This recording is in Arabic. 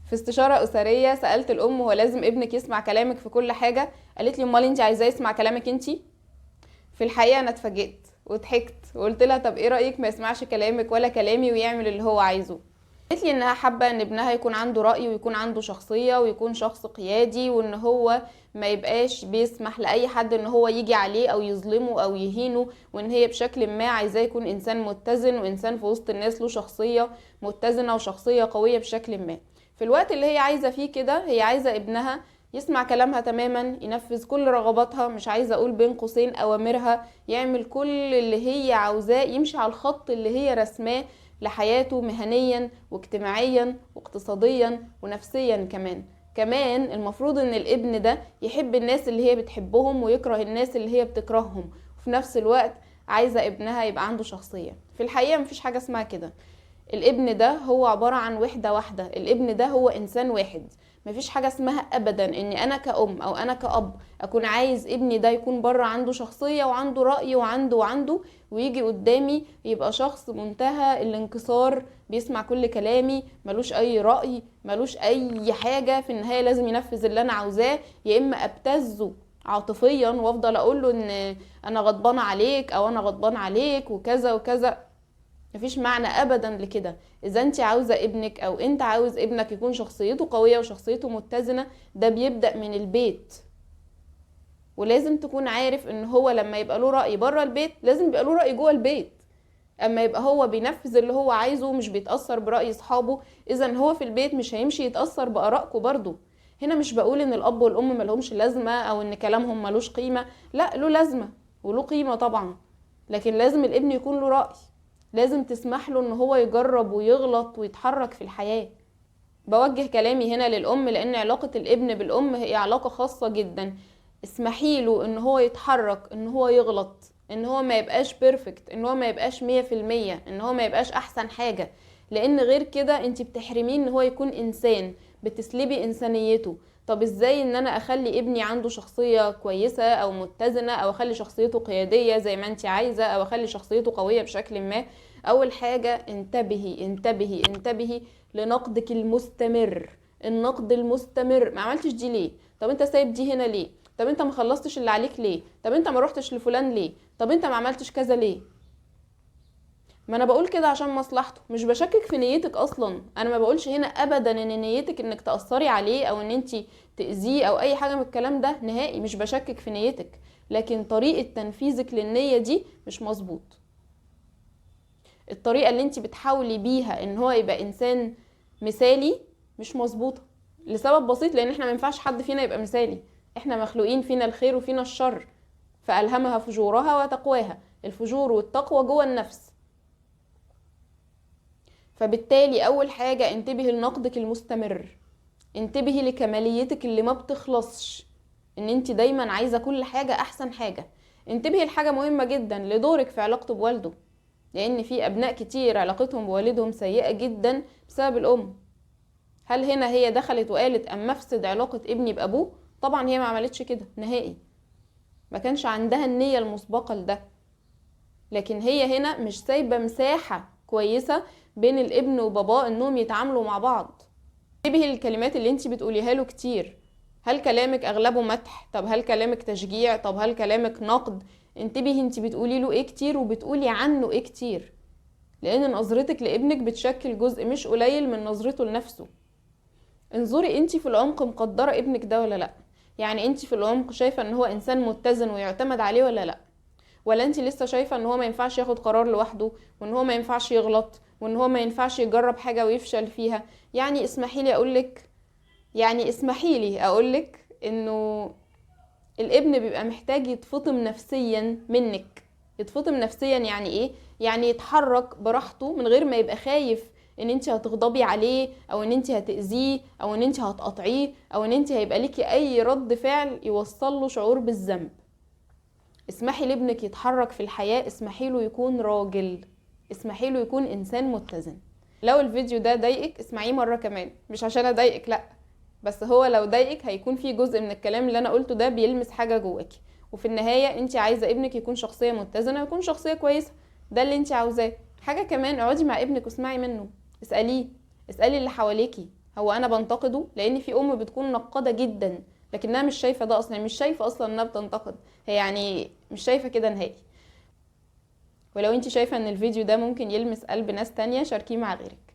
في استشارة أسرية سألت الأم هو لازم ابنك يسمع كلامك في كل حاجة؟ قالت لي امال انت عايزاه يسمع كلامك انت؟ في الحقيقة انا اتفاجئت وضحكت وقلت لها طب ايه رأيك ما يسمعش كلامك ولا كلامي ويعمل اللي هو عايزه؟ قالت لي انها حابة ان ابنها يكون عنده رأي ويكون عنده شخصية ويكون شخص قيادي، وان هو ما يبقاش بيسمح لأي حد ان هو يجي عليه او يظلمه او يهينه، وان هي بشكل ما عايزاه يكون انسان متزن وانسان في وسط الناس له شخصية متزنة وشخصية قوية بشكل ما. في الوقت اللي هي عايزة فيه كده هي عايزة ابنها يسمع كلامها تماما، ينفذ كل رغباتها، مش عايزة اقول بين قوسين اوامرها، يعمل كل اللي هي عاوزاه، يمشي على الخط اللي هي رسماه لحياته مهنيا واجتماعيا واقتصاديا ونفسيا كمان المفروض ان الابن ده يحب الناس اللي هي بتحبهم ويكره الناس اللي هي بتكرههم، وفي نفس الوقت عايزة ابنها يبقى عنده شخصية. في الحقيقة مفيش حاجة اسمها كده. الابن ده هو عبارة عن وحدة واحدة، الابن ده هو انسان واحد. مفيش حاجة اسمها ابدا اني انا كأم او انا كأب اكون عايز ابني ده يكون بره عنده شخصية وعنده رأي وعنده ويجي قدامي يبقى شخص منتهى الانكسار، بيسمع كل كلامي، ملوش اي رأي، ملوش اي حاجة، في النهاية لازم ينفذ اللي انا عاوزاه، يا اما ابتزه عاطفيا وافضل اقول له ان انا غضبانه عليك او انا غضبان عليك وكذا وكذا. مفيش معنى ابدا لكده. اذا انت عاوزه ابنك او انت عاوز ابنك يكون شخصيته قويه وشخصيته متزنه، ده بيبدأ من البيت. ولازم تكون عارف ان هو لما يبقى له رأي بره البيت لازم يبقى له رأي جوه البيت. اما يبقى هو بينفذ اللي هو عايزه ومش بيتأثر برأي اصحابه، اذا هو في البيت مش هيمشي يتأثر بآرائكم برضو. هنا مش بقول ان الاب والام ملهمش لازمه او ان كلامهم ملوش قيمه، لا له لازمه وله قيمه طبعا، لكن لازم الابن يكون له رأي، لازم تسمح له ان هو يجرب ويغلط ويتحرك في الحياة. بوجه كلامي هنا للأم لأن علاقة الابن بالأم هي علاقة خاصة جدا. اسمحي له ان هو يتحرك، ان هو يغلط، ان هو ما يبقاش بيرفكت، ان هو ما يبقاش 100%، ان هو ما يبقاش احسن حاجة، لان غير كده انت بتحرميه ان هو يكون انسان، بتسلبي انسانيته. طب ازاي ان انا اخلي ابني عنده شخصية كويسة او متزنة، او اخلي شخصيته قيادية زي ما انت عايزة، او اخلي شخصيته قوية بشكل ما؟ اول حاجة انتبهي انتبهي انتبهي لنقدك المستمر. النقد المستمر، ما عملتش دي ليه؟ طب انت سايب دي هنا ليه؟ طب انت ما خلصتش اللي عليك ليه؟ طب انت ما روحتش لفلان ليه؟ طب انت ما عملتش كذا ليه؟ ما انا بقول كده عشان مصلحته، مش بشكك في نيتك اصلا. انا ما بقولش هنا ابدا ان نيتك انك تأثري عليه او ان انت تأذيه او اي حاجة من الكلام ده نهائي، مش بشكك في نيتك، لكن طريقة تنفيذك للنية دي مش مظبوط. الطريقة اللي انت بتحاولي بيها ان هو يبقى انسان مثالي مش مظبوطة، لسبب بسيط، لان احنا ما ينفعش حد فينا يبقى مثالي. احنا مخلوقين فينا الخير وفينا الشر، فألهمها فجورها وتقواها. الفجور والتقوى جوه النفس. فبالتالي اول حاجة انتبهي لنقدك المستمر، انتبهي لكماليتك اللي ما بتخلصش، ان انت دايما عايزة كل حاجة احسن حاجة. انتبهي لحاجة مهمة جدا، لدورك في علاقته بوالده، لان في ابناء كتير علاقتهم بوالدهم سيئة جدا بسبب الام. هل هنا هي دخلت وقالت اما افسد علاقة ابني بابوه؟ طبعا هي ما عملتش كده نهائي، ما كانش عندها النية المسبقة لده، لكن هي هنا مش سايبة مساحة كويسة بين الابن وباباه انهم يتعاملوا مع بعض. انتبهي الكلمات اللي انت بتقوليها له كتير. هل كلامك اغلبه مدح؟ طب هل كلامك تشجيع؟ طب هل كلامك نقد؟ انتبهي انت بتقولي له ايه كتير وبتقولي عنه ايه كتير، لان نظرتك لابنك بتشكل جزء مش قليل من نظرته لنفسه. انظري انت في العمق مقدرة ابنك ده ولا لا؟ يعني انت في العمق شايفة ان هو انسان متزن ويعتمد عليه ولا لا؟ ولا انت لسه شايفة ان هو ما ينفعش ياخد قرار لوحده، وان هو ما ينفعش يغلط، وان هو ما ينفعش يجرب حاجة ويفشل فيها؟ يعني اسمحي لي اقولك انه الابن بيبقى محتاج يتفطم نفسيا منك. يتفطم نفسيا يعني ايه؟ يعني يتحرك براحته من غير ما يبقى خايف ان انت هتغضبي عليه او ان انت هتأذيه او ان انت هتقطعيه او ان انت هيبقى ليكي اي رد فعل يوصل له شعور بالذنب. اسمحي لابنك يتحرك في الحياة، اسمحي له يكون راجل، اسمحي له يكون انسان متزن. لو الفيديو ده ضايقك اسمعيه مرة كمان، مش عشان اضايقك لا، بس هو لو ضايقك هيكون في جزء من الكلام اللي انا قلته ده بيلمس حاجة جواكي، وفي النهاية انت عايزة ابنك يكون شخصية متزنة ويكون شخصية كويسة، ده اللي انت عاوزاه. حاجة كمان، اقعدي مع ابنك واسمعي منه، اسأليه، اسألي اللي حواليكي، هو انا بنتقده لان في ام بتكون نقادة جدا لكنها مش شايفة ده اصلا، مش شايفة اصلا انها بتنتقد، هي يعني مش شايفة كده نهائي. ولو انت شايفة ان الفيديو ده ممكن يلمس قلب ناس تانية شاركيه مع غيرك.